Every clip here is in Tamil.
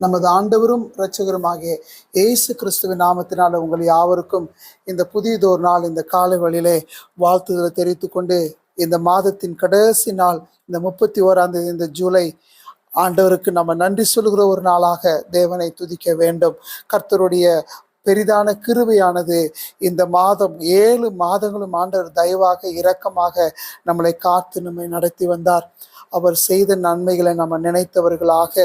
நமது ஆண்டவரும் இரட்சகருமாகிய இயேசு கிறிஸ்துவின் நாமத்தினால உங்கள் யாவருக்கும் இந்த புதியதோர் நாள் இந்த காலை வழியிலே வாழ்த்துதலை தெரிவித்துக் கொண்டு இந்த மாதத்தின் கடைசி நாள் இந்த 31ஆம் தேதி இந்த ஜூலை ஆண்டவருக்கு நம்ம நன்றி சொல்கிற ஒரு நாளாக தேவனை துதிக்க வேண்டும். கர்த்தருடைய பெரிதான கிருபையானது இந்த மாதம் 7 மாதங்களும் ஆண்டவர் தயவாக இரக்கமாக நம்மளை காத்து நம்மை நடத்தி வந்தார். அவர் செய்த நன்மைகளை நம்ம நினைத்தவர்களாக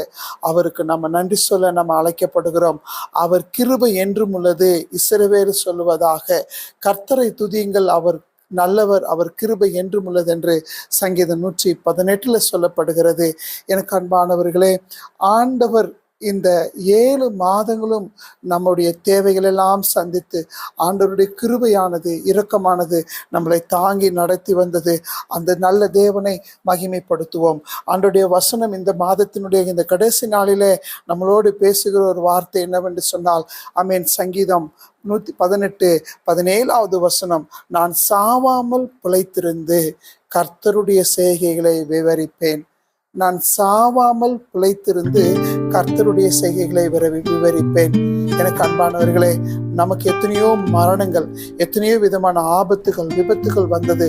அவருக்கு நம்ம நன்றி சொல்ல நம்ம அழைக்கப்படுகிறோம். அவர் கிருபை என்றும் உள்ளது இஸ்ரவேல் சொல்லுவதாக. கர்த்தரை துதியுங்கள், அவர் நல்லவர், அவர் கிருபை என்றும் உள்ளது என்று சங்கீதம் 118 சொல்லப்படுகிறது. எனக்கு அன்பானவர்களே, ஆண்டவர் இந்த 7 மாதங்களும் நம்முடைய தேவைகள் எல்லாம் சந்தித்து ஆண்டவருடைய கிருபையானது இரக்கமானது நம்மளை தாங்கி நடத்தி வந்தது. அந்த நல்ல தேவனை மகிமைப்படுத்துவோம். ஆண்டவருடைய வசனம் இந்த மாதத்தினுடைய இந்த கடைசி நாளிலே நம்மளோடு பேசுகிற ஒரு வார்த்தை என்னவென்று சொன்னால், ஆமென், சங்கீதம் 118:17 வசனம், நான் சாவாமல் பிழைத்திருந்து கர்த்தருடைய செய்கைகளை விவரிப்பேன். நான் சாவாமல் பிழைத்திருந்து கர்த்தருடைய செய்கைகளை விவரிப்பேன். எனக்கு அன்பானவர்களே, நமக்கு எத்தனையோ மரணங்கள், எத்தனையோ விதமான ஆபத்துகள், விபத்துகள் வந்தது.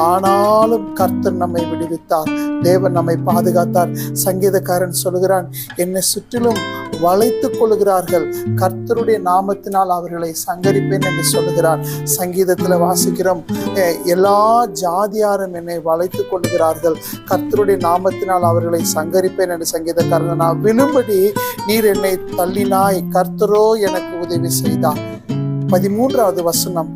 ஆனாலும் கர்த்தர் நம்மை விடுவித்தார், தேவன் நம்மை பாதுகாத்தார். சங்கீதக்காரன் சொல்கிறான், என்னை சுற்றிலும் வளைத்துக் கொள்கிறார்கள், கர்த்தருடைய நாமத்தினால் அவர்களை சங்கரிப்பேன் என்று சொல்லுகிறார். சங்கீதத்தில் வாசிக்கிறோம், எல்லா ஜாதியாரும் என்னை வளைத்துக் கொள்கிறார்கள், கர்த்தருடைய நாமத்தினால் அவர்களை சங்கரிப்பேன் என்று சங்கீதக்காரன். நான் விழும்படி நீர் என்னை தள்ளினாய், கர்த்தரோ எனக்கு உதவி செய்தார். 13வது வசனம்,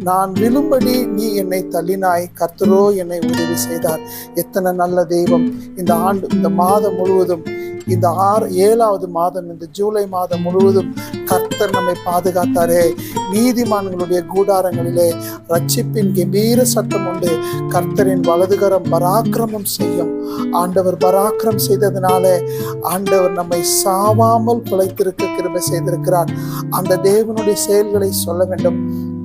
நான் விழும்படி நீ என்னை தள்ளினாய், கர்த்தரோ என்னை உதவி செய்தார். எத்தனை நல்ல தெய்வம்! இந்த ஆண்டு, இந்த மாதம் முழுவதும், இந்த 7வது மாதம், இந்த ஜூலை மாதம் முழுவதும் கர்த்தர் நம்மை பாதுகாத்தாரே. நீதிமான்களுடைய கூடாரங்களிலே ரட்சிப்பின் கம்பீர சத்தம் உண்டு. கர்த்தரின் வலதுகரம் பராக்கிரமம் செய்யும். ஆண்டவர் பராக்கிரம் செய்ததினால ஆண்டவர் நம்மை சாவாமல் பிழைத்திருக்க கிருபை செய்திருக்கிறார். அந்த தேவனுடைய செயல்களை சொல்ல வேண்டும்.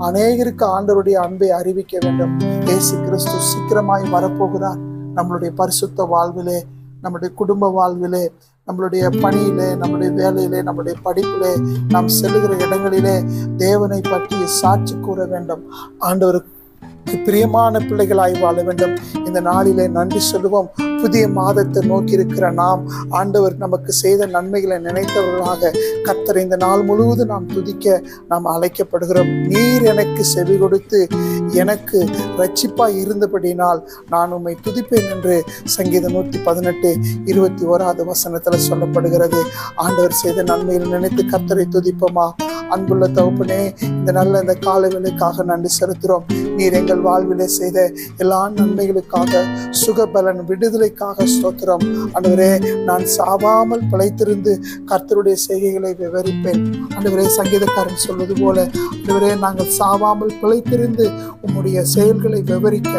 அநேகருக்கு ஆண்டவருடைய அன்பை அறிவிக்க வேண்டும். இயேசு கிறிஸ்து சீக்கிரமாய் வரப்போகிறார். நம்மளுடைய பரிசுத்த வாழ்விலே, நம்முடைய குடும்ப வாழ்விலே, நம்மளுடைய பணியிலே, நம்முடைய வேலையிலே, நம்முடைய படிப்பிலே, நாம் செல்லுகிற இடங்களிலே தேவனை பற்றி சாட்சி கூற வேண்டும். ஆண்டவருக்கு பிரியமான பிள்ளைகளாய் வாழ வேண்டும். இந்த நாளிலே நன்றி சொல்லுவோம். புதிய மாதத்தை நோக்கி இருக்கிற நாம், ஆண்டவர் நமக்கு செய்த நன்மைகளை நினைத்தவர்களாக கர்த்தரை இந்த நாள் முழுவதும் நாம் துதிக்க நாம் அழைக்கப்படுகிறோம். நீர் எனக்கு செவி கொடுத்து எனக்கு ரட்சிப்பாய் இருந்தபடினால் நான் உம்மை துதிப்பேன் என்று சங்கீதம் 118:21 வசனத்தில் சொல்லப்படுகிறது. ஆண்டவர் செய்த நன்மைகளை நினைத்து கர்த்தரை துதிப்போமா? அன்புள்ள தகப்பனே, இந்த நல்ல இந்த காலை வேளைக்காக நன்றி செலுத்துகிறோம். நீர் எங்கள் வாழ்விலே செய்த எல்லா நன்மைகளுக்காக, சுகபலன் விடுதலைக்காக ஸ்தோத்திரம். ஆண்டவரே, நான் சாவாமல் பிழைத்திருந்து கர்த்தருடைய செய்கைகளை விவரிப்பேன். ஆண்டவரே, சங்கீதக்காரன் சொல்வது போல, ஆண்டவரே, நாங்கள் சாவாமல் பிழைத்திருந்து உம்முடைய செயல்களை விவரிக்க,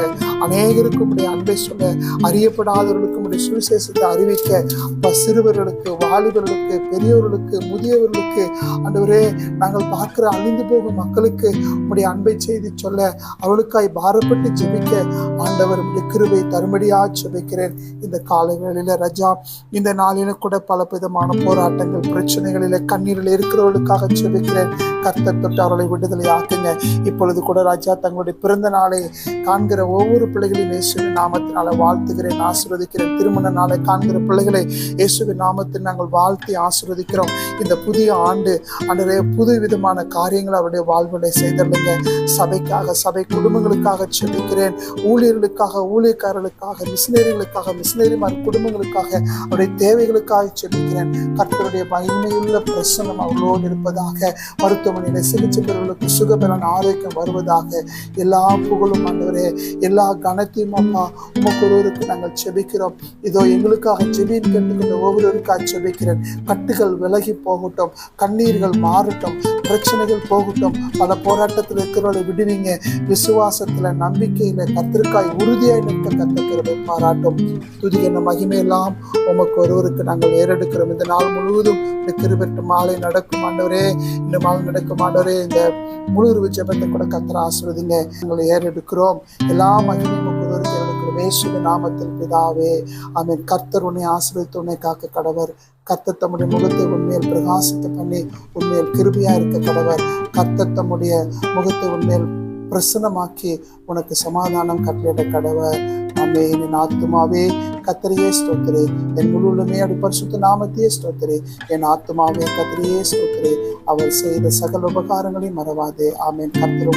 அநேகருக்கு உம்முடைய அன்பை சொல்ல, அறியப்படாதவர்களுக்கு உம்முடைய சுவிசேஷத்தை அறிவிக்க, சிறுவர்களுக்கு, வாலிபர்களுக்கு, பெரியவர்களுக்கு, முதியவர்களுக்கு, ஆண்டவரே, நாங்கள் பார்க்கிற அழிந்து போகும் மக்களுக்கு உம்முடைய அன்பை செய்தி சொல்ல, அவளுக்காய் பாரப்பட்டு ஜெபிக்க ஆண்டவர் உம்முடைய கிருபை தரும்படியா ஜெபிக்கிறேன். இந்த காலை வேளையில ரஜா, இந்த நாளில கூட பல விதமான போராட்டங்கள், பிரச்சனைகளில, கண்ணீரில் இருக்கிறவர்களுக்காக ஜெபிக்கிறேன். கர்த்தர் தொட்டு அவர்களை விடுதலை ஆக்குங்க. இப்பொழுது கூட ராஜா, தங்களுடைய பிறந்த நாளை காண்கிற ஒவ்வொரு பிள்ளைகளையும் இயேசுவின் நாமத்தினால வாழ்த்துகிறேன், ஆசீர்வதிக்கிறேன். திருமண நாளை காண்கிற பிள்ளைகளை இயேசுவின் நாமத்தில் நாங்கள் வாழ்த்தி ஆசீர்வதிக்கிறோம். இந்த புதிய ஆண்டு ஆண்டவரே, புது விதமான காரியங்களை அவருடைய வாழ்வுகளை செய்தள்ளுங்க. சபைக்காக, சபை குடும்பங்களுக்காக ஜெபிக்கிறேன். ஊழியர்களுக்காக, ஊழியக்காரர்களுக்காக, மிஷினரிகளுக்காக, மிஷினரிமார் குடும்பங்களுக்காக, அவருடைய தேவைகளுக்காக ஜெபிக்கிறேன். கர்த்தருடைய மகிமையுள்ள பிரசன்னம் அவர்களோடு இருப்பதாக. மருத்துவமனையில சிகிச்சை பெறுவர்களுக்கு சுகபலன், ஆரோக்கியம் வருவதாக. எல்லா புகழும் ஆண்டவரே, எல்லா கனத்தையும் அப்பா உமக்கு ஒருவருக்கு நாங்கள் ஜெபிக்கிறோம். இதோ எங்களுக்காக ஜெபின்னு கேட்டுக்கொண்ட ஒவ்வொருவருக்காக ஜெபிக்கிறேன். கட்டுகள் விலகி போகட்டும், கண்ணீர்கள் மாறட்டும், பிரச்சனைகள் போகட்டும். பல போராட்டத்தில் இருக்கிறவர்களை விடுவீங்க. விசுவாசத்துல, நம்பிக்கையில கர்த்தருக்காய் உறுதியாய் நிற்க கர்த்தர் கிருபை பாராட்டும். துதி என்ன மகிமையெல்லாம் உமக்கு ஒருவருக்கு நாங்கள் ஏறெடுக்கிறோம். இந்த நாள் முழுவதும் இந்த கிருபை மாலை நடக்கும் ஆண்டவரே, இந்த மாலை நடக்கும் ஆண்டவரே. இந்த முழு ஜெபத்தை கூட கர்த்தர் ஆசீர்வதிங்க. நாங்கள் ஏறெடுக்கிறோம். எல்லா மகிமையும் உமக்கு ஒருவருக்கு ஜெபிக்கிறோம் இயேசுவின் நாமத்தில் பிதாவே. ஆமென். கர்த்தர் உன்னை ஆசீர்வதித்து உன்னை காக்க கடவர். கர்த்தர் தம்முடைய முகத்தை உன்மேல் பிரகாசிக்க பண்ணி உன்மேல் கிருபையா இருக்க கடவர். கர்த்தர் தம்முடைய முகத்தை உன்மேல் பிரசன்னமாக்கி உனக்கு சமாதானம் கட்டளையிட கடவர். ஆமென். என் ஆத்துமாவே கர்த்தரையே ஸ்தோத்திரே, என் முழுவதுமே அப்படி பரிசுத்த நாமத்தையே ஸ்தோத்திரே. என் ஆத்துமாவே கர்த்தரையே ஸ்தோத்திரே, அவர் செய்த சகல உபகாரங்களையும் மறவாதே. ஆமென். கர்த்தர்